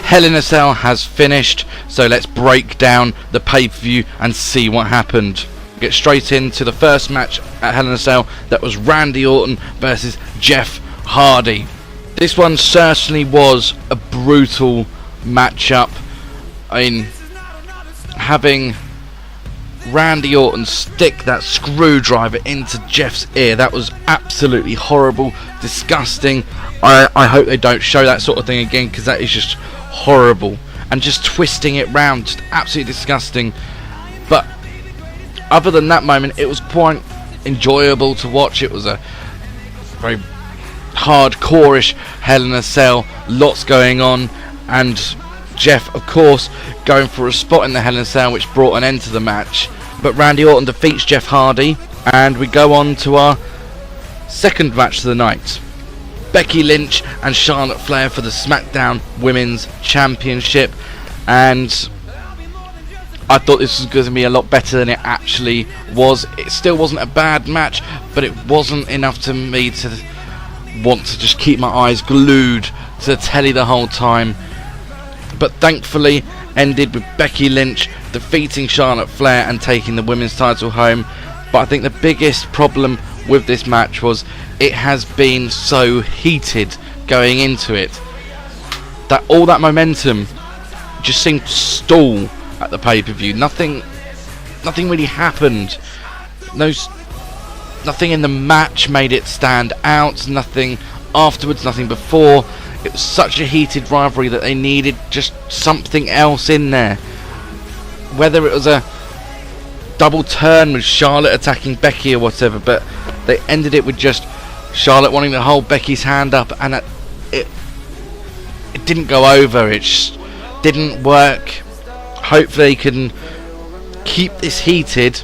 Hell in a Cell has finished, so let's break down the pay-per-view and see what happened. Get straight into the first match at Hell in a Cell. That was Randy Orton versus Jeff Hardy. This one certainly was a brutal matchup. I mean, having Randy Orton stick that screwdriver into Jeff's ear, that was absolutely horrible, disgusting. I hope they don't show that sort of thing again, because that is just horrible. And just twisting it round, just absolutely disgusting. But other than that moment, it was quite enjoyable to watch. It was a very hardcore-ish Hell in a Cell, lots going on, and Jeff, of course, going for a spot in the Hell in a Cell, which brought an end to the match. But Randy Orton defeats Jeff Hardy, and we go on to our second match of the night. Becky Lynch and Charlotte Flair for the SmackDown Women's Championship, and I thought this was going to be a lot better than it actually was. It still wasn't a bad match, but it wasn't enough to me to want to just keep my eyes glued to the telly the whole time. But thankfully ended with Becky Lynch defeating Charlotte Flair and taking the women's title home. But I think the biggest problem with this match was it has been so heated going into it that all that momentum just seemed to stall at the pay-per-view. Nothing really happened. Nothing in the match made it stand out. Nothing afterwards, nothing before. It was such a heated rivalry that they needed just something else in there. Whether it was a double turn with Charlotte attacking Becky or whatever, but they ended it with just Charlotte wanting to hold Becky's hand up, and it didn't go over. It just didn't work. Hopefully they can keep this heated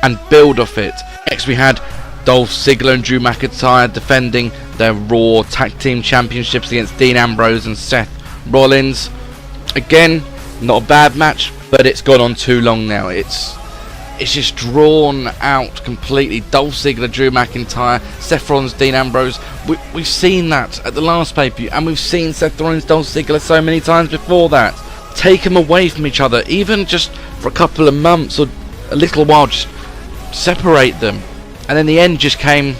and build off it. Next we had Dolph Ziggler and Drew McIntyre defending their Raw Tag Team Championships against Dean Ambrose and Seth Rollins. Again, not a bad match, but it's gone on too long now. It's just drawn out completely. Dolph Ziggler, Drew McIntyre, Seth Rollins, Dean Ambrose. We've seen that at the last pay-per-view, and we've seen Seth Rollins, Dolph Ziggler so many times before that. Take them away from each other, even just for a couple of months or a little while, just separate them. And then the end just came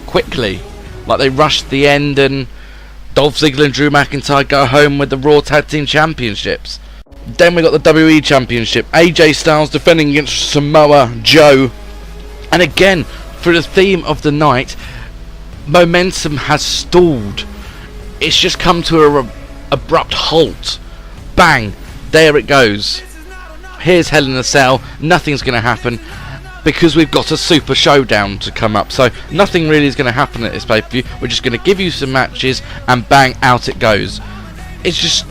quickly, like they rushed the end, and Dolph Ziggler and Drew McIntyre go home with the Raw Tag Team Championships. Then we got the WWE Championship, AJ Styles defending against Samoa Joe. And again, for the theme of the night, momentum has stalled. It's just come to an abrupt halt. Bang, there it goes. Here's Hell in a Cell. Nothing's going to happen because we've got a Super Showdown to come up. So nothing really is going to happen at this pay-per-view. We're just going to give you some matches and bang, out it goes. It's just,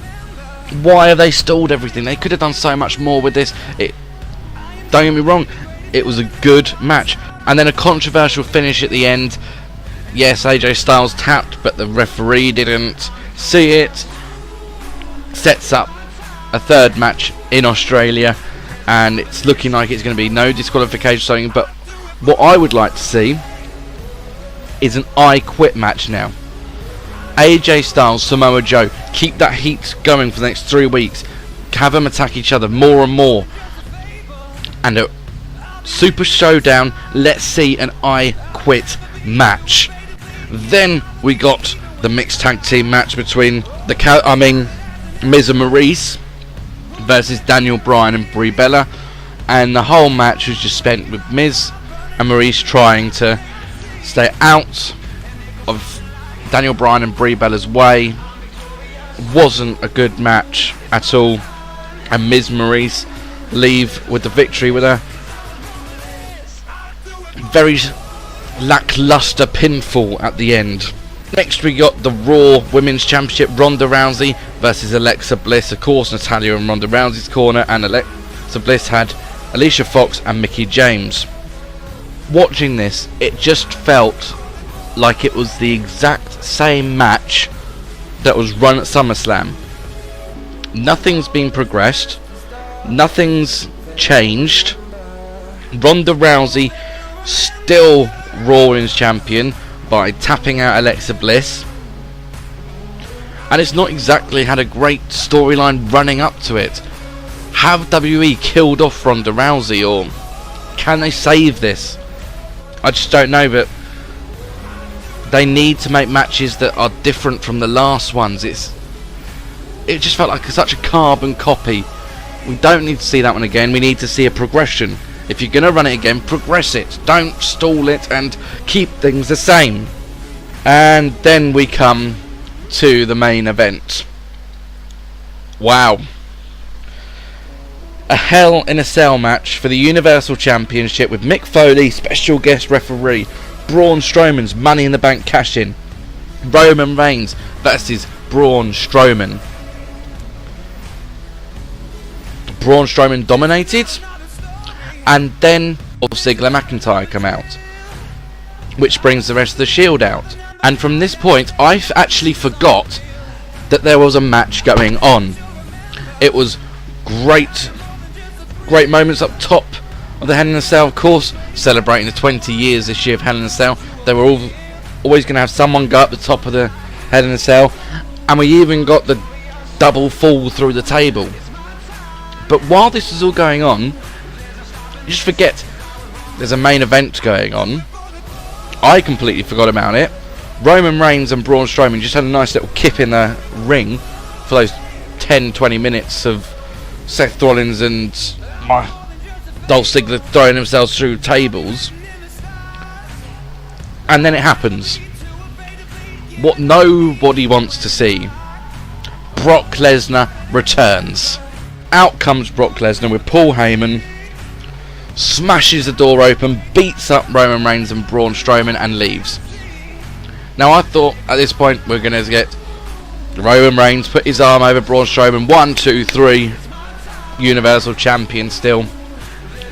why have they stalled everything? They could have done so much more with this. Don't get me wrong, it was a good match. And then a controversial finish at the end. Yes, AJ Styles tapped, but the referee didn't see it. Sets up a third match in Australia, and it's looking like it's going to be no disqualification or something. But what I would like to see is an I Quit match now. AJ Styles, Samoa Joe, keep that heat going for the next 3 weeks. Have them attack each other more and more. And a Super Showdown, let's see an I Quit match. Then we got the mixed tag team match between Miz and Maurice versus Daniel Bryan and Brie Bella, and the whole match was just spent with Miz and Maurice trying to stay out of Daniel Bryan and Brie Bella's way. Wasn't a good match at all, and Miz and Maurice leave with the victory with a very lackluster pinfall at the end. Next we got the Raw Women's Championship, Ronda Rousey versus Alexa Bliss. Of course, Natalya in Ronda Rousey's corner, and Alexa Bliss had Alicia Fox and Mickie James. Watching this, it just felt like it was the exact same match that was run at SummerSlam. Nothing's been progressed, nothing's changed. Ronda Rousey still Raw Women's Champion by tapping out Alexa Bliss, and it's not exactly had a great storyline running up to it. Have WWE killed off Ronda Rousey, or can they save this? I just don't know, but they need to make matches that are different from the last ones. It just felt like such a carbon copy. We don't need to see that one again. We need to see a progression. If you're going to run it again, progress it. Don't stall it and keep things the same. And then we come to the main event. Wow. A Hell in a Cell match for the Universal Championship with Mick Foley, special guest referee, Braun Strowman's Money in the Bank cash-in, Roman Reigns versus Braun Strowman. Braun Strowman dominated, and then Ziggler McIntyre come out, which brings the rest of the Shield out. And from this point, I actually forgot that there was a match going on. It was great moments up top of the Hell in a Cell, of course, celebrating the 20 years this year of Hell in a Cell. They were always going to have someone go up the top of the Hell in a Cell, and we even got the double fall through the table. But while this is all going on, you just forget there's a main event going on. I completely forgot about it. Roman Reigns and Braun Strowman just had a nice little kip in the ring for those 10-20 minutes of Seth Rollins and Dolph Ziggler throwing themselves through tables. And then it happens. What nobody wants to see. Brock Lesnar returns. Out comes Brock Lesnar with Paul Heyman, smashes the door open, beats up Roman Reigns and Braun Strowman and leaves. Now I thought at this point we're going to get Roman Reigns put his arm over Braun Strowman, 1, 2, 3, Universal Champion still.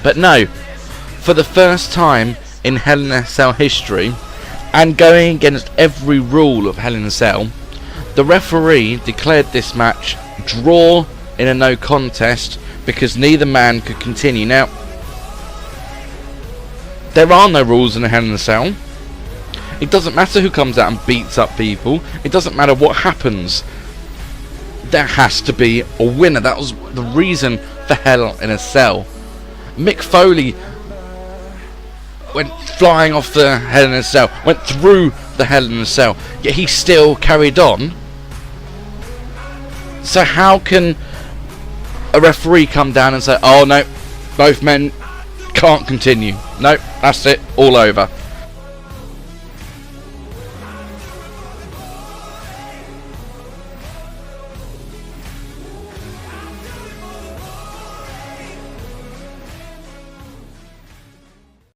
But no, for the first time in Hell in a Cell history, and going against every rule of Hell in a Cell, the referee declared this match draw in a no contest because neither man could continue. Now, there are no rules in a Hell in a Cell. It doesn't matter who comes out and beats up people. It doesn't matter what happens. There has to be a winner. That was the reason for Hell in a Cell. Mick Foley went flying off the Hell in a Cell, went through the Hell in a Cell, yet he still carried on. So how can a referee come down and say, oh no, both men can't continue? No, that's it, all over.